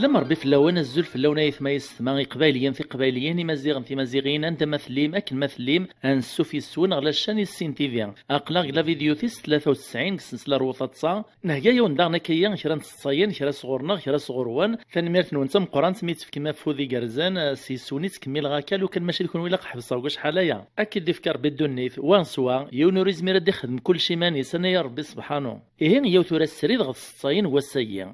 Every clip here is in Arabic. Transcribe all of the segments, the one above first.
سلام ربي في اللون الزول في اللون يثما يسمى قبايليين في قبايليين مزيغن في مزيغين انت مثليم اكن مثليم انسو في السون غلا الشان السين تيفي اقلاق لا فيديو تيس 93 سلسله روطه نهجا يون دارنا كيان شرا نصاين شرا صغورنا شرا صغروان تنميرت نونتم قران سميت كيما فوذي كرزان سي سوني تكمل غاكا لو كان ماشي يكون ولا حبصه وكاش حاليا اكيد ديفكار بدونيث وان سوا يونوريز ميرا يخدم كل شي ماني سنه يا ربي سبحانه ايه يوتو السريد غد الصاين هو السيء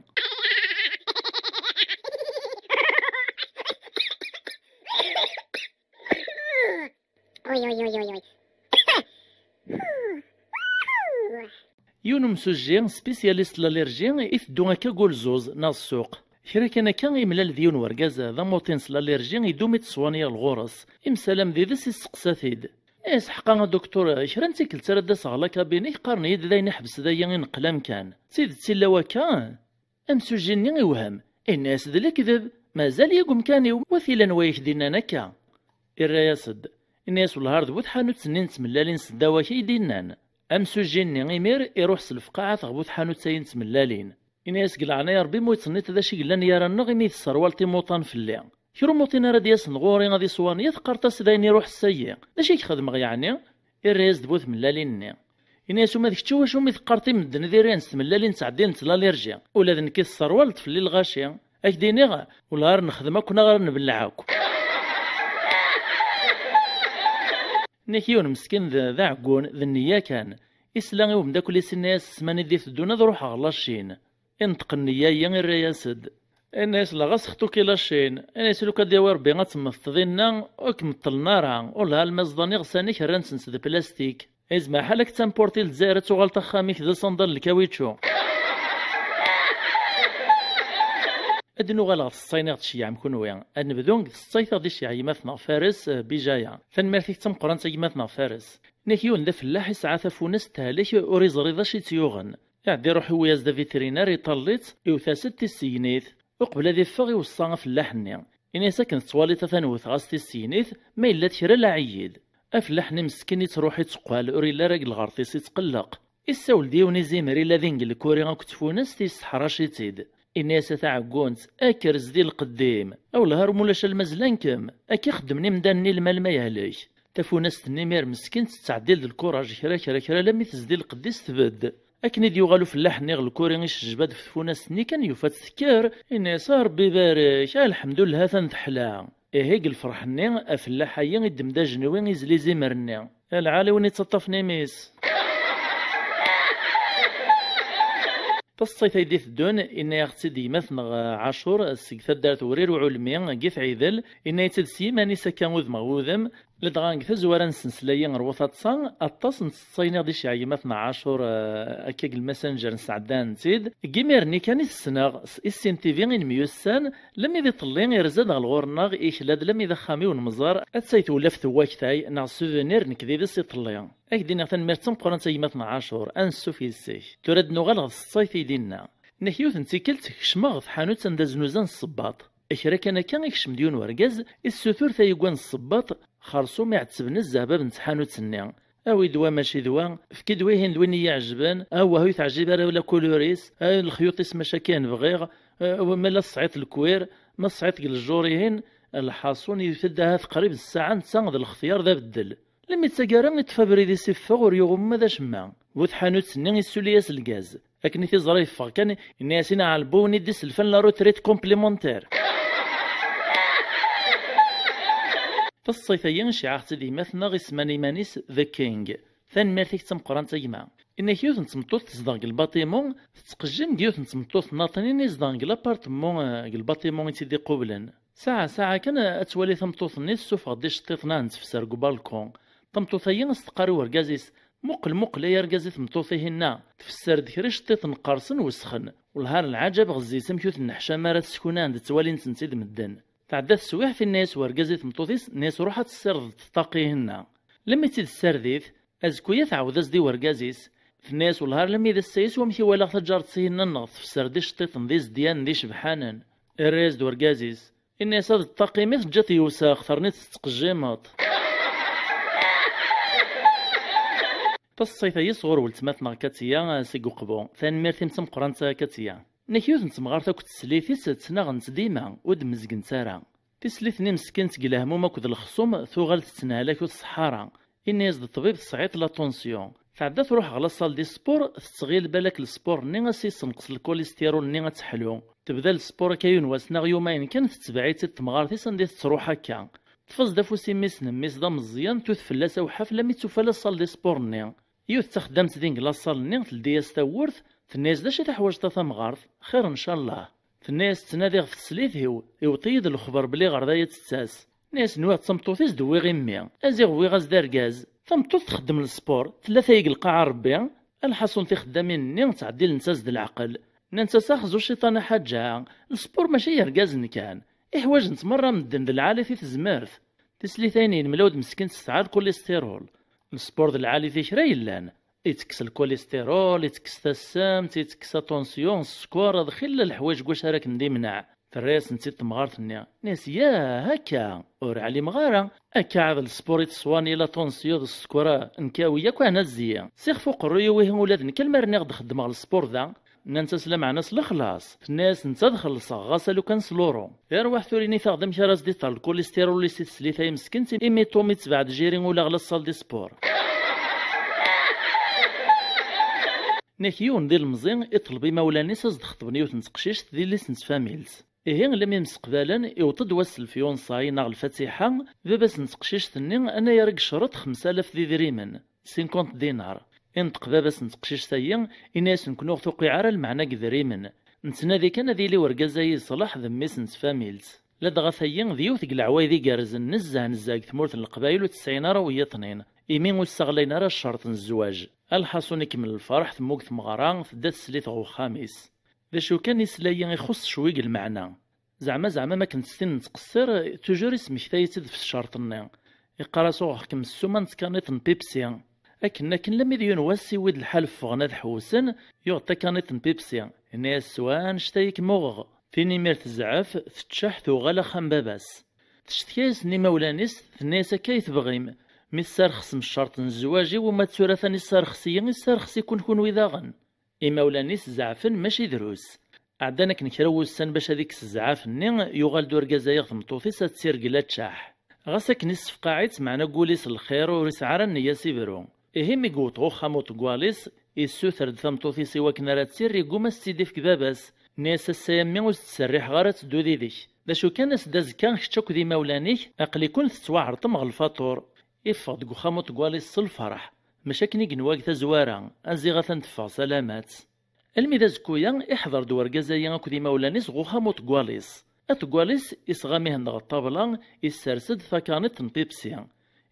يون مسجين سبيسياليست لاليرجي يفدو هكا قول زوز نا السوق كرا كان يملال ديون وركاز ذا موطينس لاليرجي يدوم يتصواني الغورس امسالم ذي ذس يسقساتيد اس حقا دكتور كرا انت كلت رد صغلا كابيني قارني ذا نحبس ذا نقلام كان سيد تسلا وكان امسجيني يوهم الناس ذا كذب مازال يقوم كاني وثيلا ويش دينا نكا الرياسد الناس والهارد بوث حانوت سنين تملالين سداوكي دينان امسجيني غيمير يروح سلفقاعة غبوث حانوت ساين تملالين الناس قلعنا يا ربي موت صنيت ذا شي قلان يرانا غيمي السروال تيموطان في الليل كيرو موطين راه دياس نغوري غادي صوانية قرطاس داين يروح السيء اش يخدم يعني الرياس دبوث ملالين الناس وما ذيك تشوف واش مي ثقرتي من دنذيرين تملالين تعدين تلاليرجي ولا ذنكي السروال في الليل غاشي اش ديني ولا غير نخدمك كنا غير نبلعاك نكيون مسكين ذا عقون ذا النية كان إسلامي ومدا كل الناس سماني دي تدونا ذروح على الشين انطق النية ين الرياسد الناس لا غسختو كيلا الشين الناس لو كديوا ربي غتمثضينا وكمطلنا راه ولا المزداني غساني كران سنس بلاستيك ازما حالك تامبورتي لزايرة وغالطا خاميك ذا صندل الكاويتشو ادنو غالا الصينيغ تشيع مكونويا نبدو الصيفة دي شيع مثنا فارس بجاية ثنمرتي تم قران مثنا فارس نكيون ذا فلاح يسعى ثفونس تهالك وريز رضا شي تيوغن يعدي روحي وياز ذا فيترينار يطليت يوثاسد تيسينيث وقبل ذي فغي وصاغ فلاحني إني ساكن تواليتا ثانوث غاس تيسينيث ما إلا تكرا العيد أفلاحني مسكين يتروح يتقال أوريلا راك الغرطيس يتقلق السول ديوني زيمري لا ذنق الكوري غاكتفونس تيسحراشي تيد الناس تعقونت اكرز ديال القديم او الهرم ولاش المزلان كم اكي خدمني مداني المال ما يهليش تفوناس النمير مسكين تستعدل الكوراج كرا لم تزدي القديس تبد اكني ديوغالو فلاح نيغ الكوري غيش جباد في فوناس ني كان يفات تذكر الناس ربي بارك الحمد لله تنتحلا هيك الفرح ني افلاح هي يدمدا جنوين يزلي زمرني العالي وين يتطف نيميس تصيت يديث الدون إن يغتي ديماث عاشور السكثة دارت ورير وعلمي كيف عيدل إن يتدسي ماني سكان وذ مغوذم لدغان كثا زوارا نسنسلايا روثات صان الطاس نتصينا دي شي مثنا عاشور أكاك الماسنجر نسعدان تيد كيميرني كان السناغ السين تيفي ميوسان لم يذي طلين يرزاد الغورناغ إيشلاد لم يذا خامي ونمزار أتسيت ولا في ثواكتاي ناغ سوفينير نكذي ذي سيطلين أكدينا ثنمرتم قران مثنا عاشور أنسو في السيش ترد نغال غد الصيف يدينا نحيوث نتيكلت كشماغ في حانوت سندازنوزان الصباط أكرا كان يكشم ديون ورقاز السثور ثايقوان الصباط خرصو ما يعتسبن الزهبة بنت حانوت سنيا أو دوا ماشي دوا فكي دويهن دوين يعجبان أو هو يتعجب ولا كولوريس الخيوط اسمها شكان بغيغ وملا الصعيط الكوير ما الصعيط الجوريهن الحاصون يفدها قريب الساعة نتساغ الاختيار ذا بدل لما يتساقارا يتفابري دي سيفاغ وريوغم ماذا شما وذ حانوت سنيا يسولياس الغاز لكن تيزرا يفاغ كان الناسين على البوني دي سلفان لا روتريت كومبليمونتير فالصيفيين شعار تدي مثنا غيسماني مانيس ذا كينج ثاني مارتيك تمقران تيما إن كيوث نتمطوث تزدانق الباطيمون تتقجم كيوث نتمطوث ناطنين يزدانق لابارتمون الباطيمون تيدي قبلا ساعة كان أتولي تمطوث نيس سوف غدي شطيطنا نتفسر بالكون تمطوثيين استقاري ورقازيس مقل يا رقازي تمطوثيهن تفسر ذكري شطيط نقرصن وسخن والهار العجب غزي سمكيوث النحشا مارات سكونان تتوالي نتنسيد مدن تعدى السواح في الناس ورقازي تمطوثيس ناس روحات السرد تطاقيهن لما تيد السرديث أزكويا تعود أزدي ورقازيس في الناس والهار لما إذا السيس ومشي ولا تجار تسيهن النغط في السردي شطيط ندي زديان ندي شبحانا الريز دورقازيس الناس هاد التقييمات جات يوسا خطرني تستقجيمات تصيفة يصغر ولتماتنا كاتيا سيقو قبو ثان ميرتي متمقرانتا كاتيا نكيوث نتمغارتا كنت سليثي تناغنت ديما ود مزقن تارا تسليثني مسكين تقلا هموما كود الخصوم ثوغال تتنهلاك الصحارى إني يزد الطبيب تصعيط لا طونسيون تعدا تروح على صال دي سبور تستغيل بالك السبور ني غاسي تنقص الكوليسترول ني غتحلو تبدا السبور كاين واسنا يومين كان تتبعي تتمغارتي سندي تروح هكا تفز دافوسي ميس دا مزيان توث فلاسه وحفله مي توفى صال دي سبور ني يوث تخدمت دينك لا صال ني تلدياس تاورث الناس داش تحواج تا مغارث خير ان شاء الله الناس تنادي في السليث يوطيد الخبر بلي غردايه تتاس ناس نواه تمطوطيس دوي غيمي ازيغ وي غاز داركاز تمطوط تخدم السبور ثلاثه يقلقا ربي الحصون تخدمين ني تعديل نتاز العقل ننسى خزو الشيطان حاجه السبور ماشي يركاز كان احواج نتمرى من الدم العالي في تزمرث تسليثين ملود مسكين تستعاد كوليسترول السبور العالي في شرا يلان يتكس الكوليسترول يتكس السام يتكس طونسيون السكور هذا خلا الحوايج واش راك نديمنع في الراس نسيت تمغارتني ناس يا هكا اور علي مغاره هكا هذا السبور يتصواني لا طونسيون السكوره نكاويه كوانا زيا سيخ فوق الريو وين ولاد كلمه راني غد خدم على السبور ذا ننسى سلام مع ناس الخلاص الناس نتدخل غاسل وكان سلورو غير واحد ثوريني تخدم شراس دي طال الكوليسترول اللي سليثاي مسكنتي ايميتوميت بعد جيرين ولا غلا الصال دي سبور ناكيون ديال المزين يطلبي مولاني ساز تخطبني وتنتقشيش ديال لي سنت فاميلز لم يمسقبالا يوطد واس الفيون صاي ناغ الفاتحه باباس نتقشيش ثني انا يرق شرط 5000 دريمن 50 دينار انطق باباس نتقشيش تايا الناس نكونو توقي على المعنى قدريمن نتنادي كان ذي لي ورقازاي صلاح ذمي سنت فاميلز لا دغا ثايا ذيو ثقل عوايدي قارزن نزاك ثمورت القبايل و90 راه ويا طنين إيمين واستغلينا راه الشرط الزواج الحصون يكمل الفرح ثموك ثمغران ثدات سليت غو خامس ذا شو كان يسلايا يخص شويق المعنى زعما ما كنت ستين نتقصر توجور اسمك ثايتد في الشرط الني يقرا صوغ كم السومان تكانيت بيبسي لكن لم يديون واسي ود الحال فغنا حوسن يعطى كانيت بيبسي الناس سوان شتايك موغ فيني مير تزعف تتشح ثوغالا خام باباس تشتكيس ني مولانيس الناس كيف بغيم مي السارخص من الشرط الزواجي وما تثورثاني السارخصية السارخص يكون وذاغن إما ولانيس زعفن ماشي دروس عدانا كنكراو السن باش هذيك الزعافني يغال دور كازايغ ثمطوطي ساتسير قلا تشاح غاساك نصف قاعد معنا قوليس الخير وريس عرن يا سيبرو مي قوطو خاموط قواليس يسوثر ثمطوطي سوا كنا راه تسير يقوم استيدي في كباباس ناس السيامي وتسرح غارت دودي ديك دا شو كان داز كان شتوك ذي مولانيك اقلي كون تتواعر طمغ الفاطور يفض قخامو تقواليس الفرح مشاكني قنواك تزوارا أزيغة تنتفع سلامات الميدا زكويا يحضر دوار كازايا اكو دي مولانيس غوخامو تقواليس اتقواليس يصغامي هندغ الطابلة يسرسد فكانت بيبسي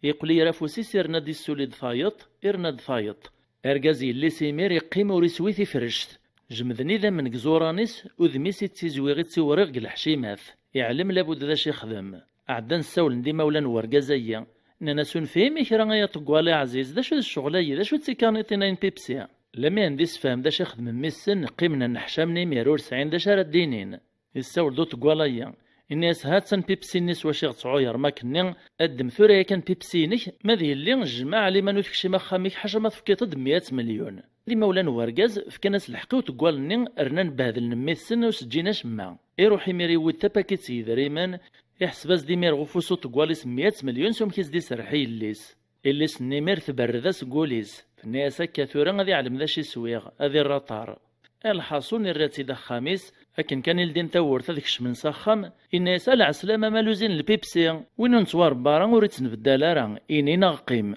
يقول لي رافوسي سيرنا دي السوليد فايط إرنا فايط اركازي اللي سيمير يقيم وريسويثي فرشت جمذني ذا من كزورانيس وذميسي تيزويغي تيوريغ الحشيمات يعلم لابد ذاش يخدم عدان السول دي مولان وركازايا ناس فيهم كرا يا طقوالي عزيز دا شو الشغلايه دا شو تيكانيتين بيبسي لما عنديش فهم دا خدم ميسن قيمنا نحشامني ميرور سعين دا شارد دينين يساول دو طقواليا الناس هاتسن بيبسي نيس واشي غتعوير ماكني ادم ثوريا كان بيبسي نيك ماذي اللي الجماعه اللي ما نوثكشي ما خاميك حاجه ما تفكي ضد 100 مليون اللي مولانا وركاز فكناس الحقو تقوالني رنا نبهذل نميسن وسجيناش ما يروح يميري ود تباكيتي دريمان يحسب از ديمير غفوسو تقواليس 100 مليون سوم كيس دي سرحي الليس نيمير تبرداس قوليس فالناس هكا ثورا غادي يعلم ذا شي سويغ هذي الرطار الحاصون الراتي دا خامس لكن كان الدين تاورث هذاك من سخام الناس على عسلامة مالوزين البيبسي وين نتوار بارا وريت نبدل راه إني نغقيم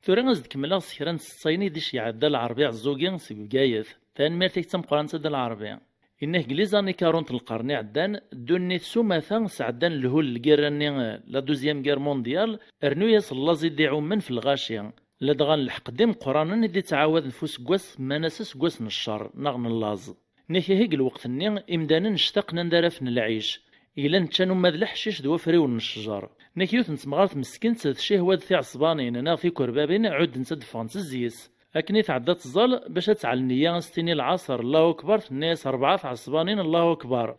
ثورا غازد كملا سكران الصيني ديش يعدى العربية الزوقي سيقايث ثان ميرتيك تمقران تدا العربية إنه كليزاني كارونت القرن عدان دوني سوماثا سعدان الهول الكيراني لا دوزيام كير مونديال ارنو يصل زيدي عومن في الغاشية لدغان الحقديم قرانا ندي تعاود نفوس كواس ماناسس كواس نشر نغن اللاز نيكي هيك الوقت ني امدانا نشتاقنا ندارف العيش إلا نتشانو ماد الحشيش دوا فريو الشجر نيكي يوث نتمغارت مسكين تشي هواد في عصبانين انا في كربابين عود نتدفون تزيس أكني تعدى تزال باش تعلنيا ستيني العصر الله أكبر الناس 4 عصبانين الله أكبر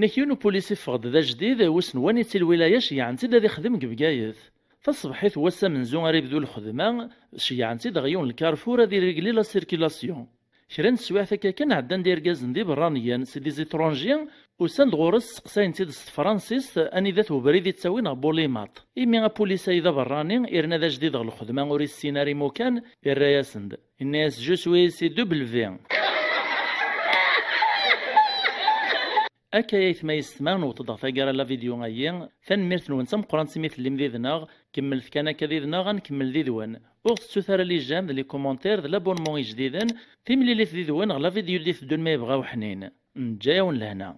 نكيونو بوليسي فغد ذا جديد وسنوانيتي الولاية شيعنتي دا يخدم قبقايث تصبحيت وسا من زون غريب ذو الخدمة شيعنتي دا غيون الكارفور دي ريغلي لا سيركيلاسيون كرا نسواع ثكا كان عدان دير كازن دي برانيان سي دي زيترونجيان وساند غورس سقساين تيد فرانسيس اني ذات وبريد يتساوين بوليماط ايمي بوليسا اذا براني ايرنا ذا جديد غل الخدمة اوري السيناري موكان الراياسند الناس جو سوي سي دوبل في أكايث ما يستمان وتضغط غير لا فيديو غايين ثنميرت نونسم قران سميت اللي مذيذنا كملت كان كذيذنا غنكمل ذي ذوان وقت سوثار لي جام لي كومونتير لابونمون جديدا في ملي اللي ذي ذوان غلا فيديو اللي تدون ما يبغاو حنين نجاون لهنا